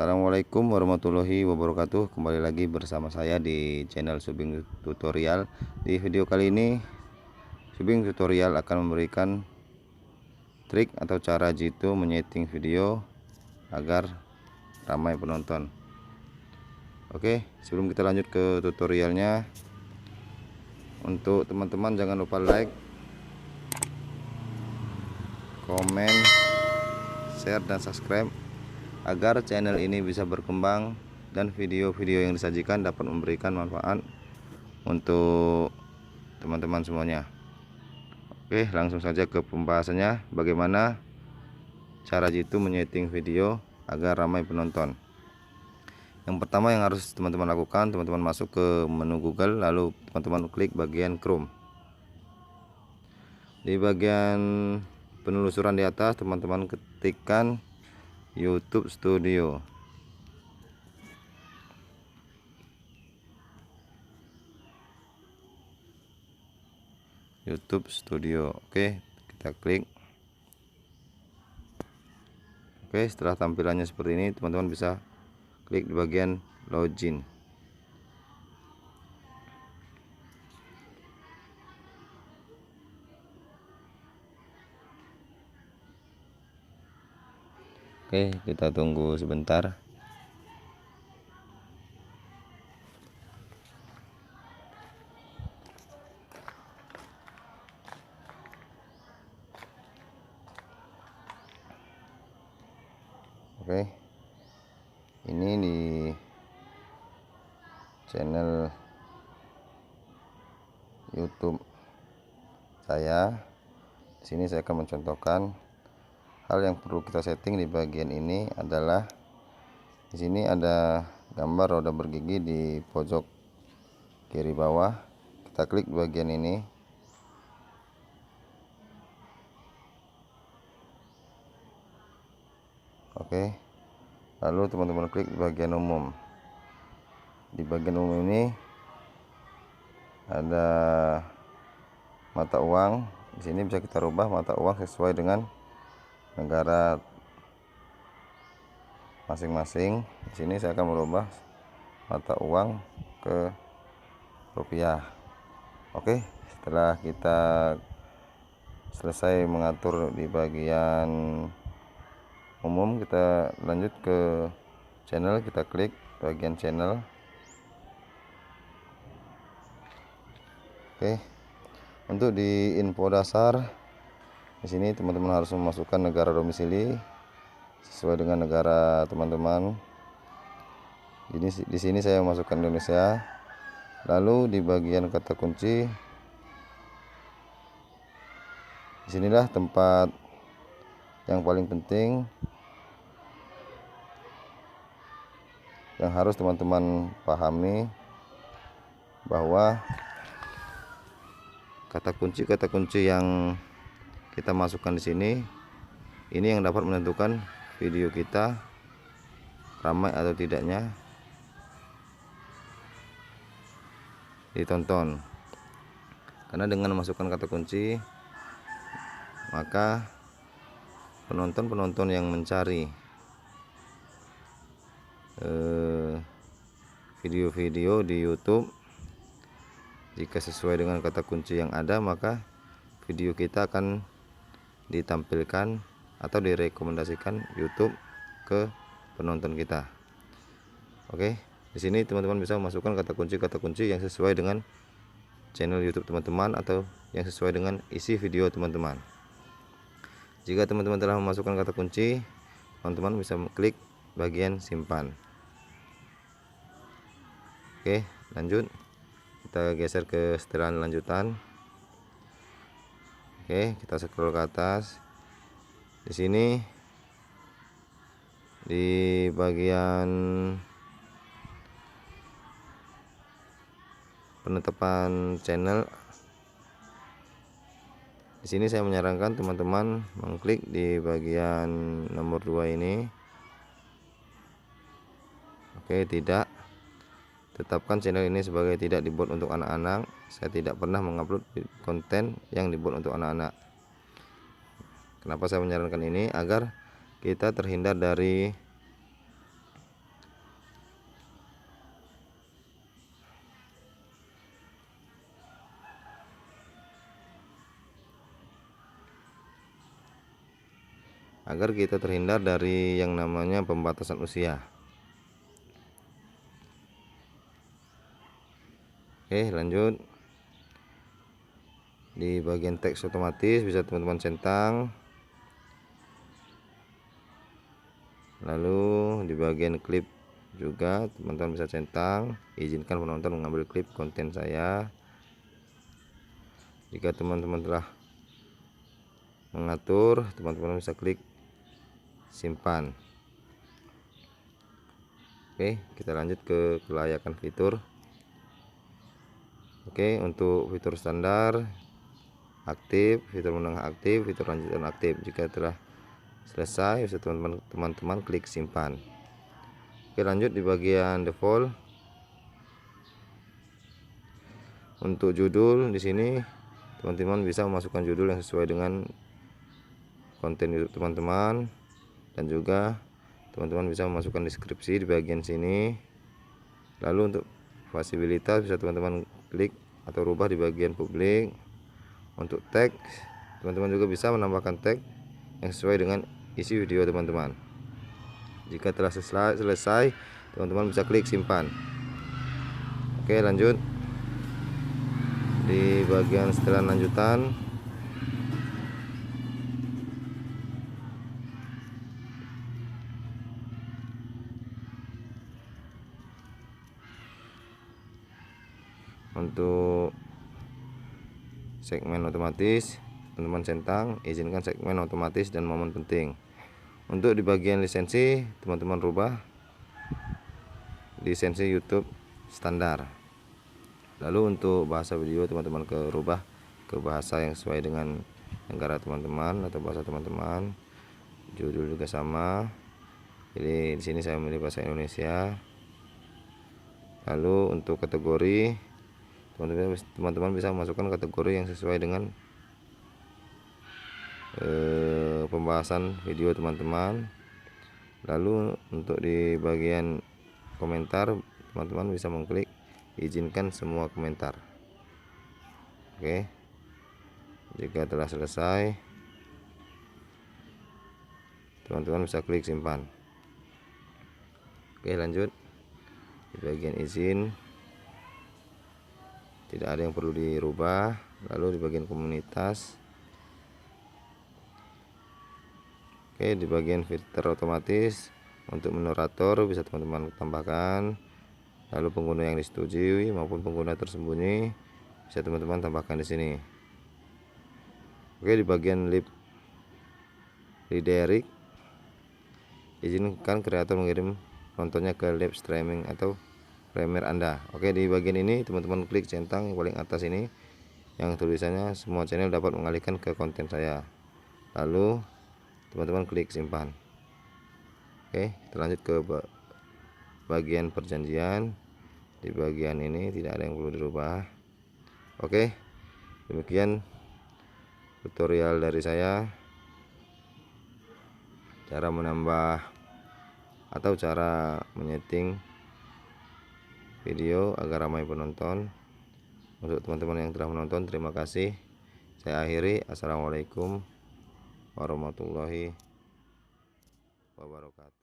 Assalamualaikum warahmatullahi wabarakatuh. Kembali lagi bersama saya di channel Subing Tutorial. Di video kali ini Subing Tutorial akan memberikan trik atau cara jitu menyeting video agar ramai penonton. Oke, sebelum kita lanjut ke tutorialnya, untuk teman-teman jangan lupa like, komen, share, dan subscribe agar channel ini bisa berkembang dan video-video yang disajikan dapat memberikan manfaat untuk teman-teman semuanya. Oke, langsung saja ke pembahasannya, bagaimana cara jitu menyeting video agar ramai penonton. Yang pertama yang harus teman-teman lakukan, teman-teman masuk ke menu Google, lalu teman-teman klik bagian Chrome. Di bagian penelusuran di atas teman-teman ketikkan YouTube Studio. YouTube Studio. Oke, kita klik. Oke, setelah tampilannya seperti ini, teman-teman bisa klik di bagian login. Oke, kita tunggu sebentar. Oke, ini di channel YouTube saya. Di sini saya akan mencontohkan hal yang perlu kita setting. Di bagian ini adalah, di sini ada gambar roda bergigi di pojok kiri bawah. Kita klik bagian ini. Oke, lalu teman-teman klik bagian umum. Di bagian umum ini ada mata uang. Di sini bisa kita rubah mata uang sesuai dengan negara masing-masing. Di sini saya akan merubah mata uang ke rupiah. Oke, setelah kita selesai mengatur di bagian umum, kita lanjut ke channel. Kita klik bagian channel. Oke, untuk di info dasar, di sini teman-teman harus memasukkan negara domisili sesuai dengan negara teman-teman. Di sini saya memasukkan Indonesia. Lalu di bagian kata kunci, disinilah tempat yang paling penting yang harus teman-teman pahami, bahwa kata kunci yang kita masukkan di sini, ini yang dapat menentukan video kita ramai atau tidaknya ditonton. Karena dengan memasukkan kata kunci, maka penonton-penonton yang mencari video-video di YouTube, jika sesuai dengan kata kunci yang ada, maka video kita akan ditampilkan atau direkomendasikan YouTube ke penonton kita. Oke, di sini teman-teman bisa memasukkan kata kunci yang sesuai dengan channel YouTube teman-teman atau yang sesuai dengan isi video teman-teman. Jika teman-teman telah memasukkan kata kunci, teman-teman bisa klik bagian simpan. Oke, lanjut. Kita geser ke setelan lanjutan. Oke, kita scroll ke atas. Di sini di bagian penetapan channel, di sini saya menyarankan teman-teman mengklik di bagian nomor 2 ini. Oke, tidak. Tetapkan channel ini sebagai tidak dibuat untuk anak-anak. Saya tidak pernah mengupload konten yang dibuat untuk anak-anak. Kenapa saya menyarankan ini? Agar kita terhindar dari agar kita terhindar dari yang namanya pembatasan usia. Oke, lanjut. Di bagian teks otomatis bisa teman-teman centang. Lalu di bagian klip juga teman-teman bisa centang, izinkan penonton mengambil klip konten saya. Jika teman-teman telah mengatur, teman-teman bisa klik simpan. Oke, kita lanjut ke kelayakan fitur. Oke, untuk fitur standar aktif, fitur menengah aktif, fitur lanjutan aktif. Jika telah selesai, bisa teman-teman klik simpan. Oke, lanjut di bagian default. Untuk judul di sini teman-teman bisa memasukkan judul yang sesuai dengan konten YouTube teman-teman, dan juga teman-teman bisa memasukkan deskripsi di bagian sini. Lalu untuk fasilitas bisa teman-teman klik atau rubah di bagian publik. Untuk teks, teman-teman juga bisa menambahkan teks yang sesuai dengan isi video teman-teman. Jika telah selesai, teman-teman bisa klik simpan. Oke, lanjut di bagian setelan lanjutan. Untuk segmen otomatis, teman-teman centang, izinkan segmen otomatis dan momen penting. Untuk di bagian lisensi, teman-teman rubah lisensi YouTube standar. Lalu untuk bahasa video, teman-teman rubah ke bahasa yang sesuai dengan negara teman-teman atau bahasa teman-teman. Judul juga sama. Jadi di sini saya memilih bahasa Indonesia. Lalu untuk kategori, teman-teman bisa masukkan kategori yang sesuai dengan pembahasan video teman-teman. Lalu untuk di bagian komentar, teman-teman bisa mengklik izinkan semua komentar. Oke, jika telah selesai, teman-teman bisa klik simpan. Oke, lanjut di bagian izin, tidak ada yang perlu dirubah. Lalu di bagian komunitas, oke, di bagian filter otomatis untuk moderator bisa teman-teman tambahkan. Lalu pengguna yang disetujui maupun pengguna tersembunyi bisa teman-teman tambahkan di sini. Oke, di bagian redirect, izinkan kreator mengirim nontonnya ke live streaming atau Premiere Anda. Oke, di bagian ini teman-teman klik centang yang paling atas ini yang tulisannya semua channel dapat mengalihkan ke konten saya. Lalu teman-teman klik simpan. Oke, kita lanjut ke bagian perjanjian. Di bagian ini tidak ada yang perlu dirubah. Oke, demikian tutorial dari saya, cara menambah atau cara menyeting video agar ramai penonton. Untuk teman-teman yang telah menonton, terima kasih. Saya akhiri. Assalamualaikum warahmatullahi wabarakatuh.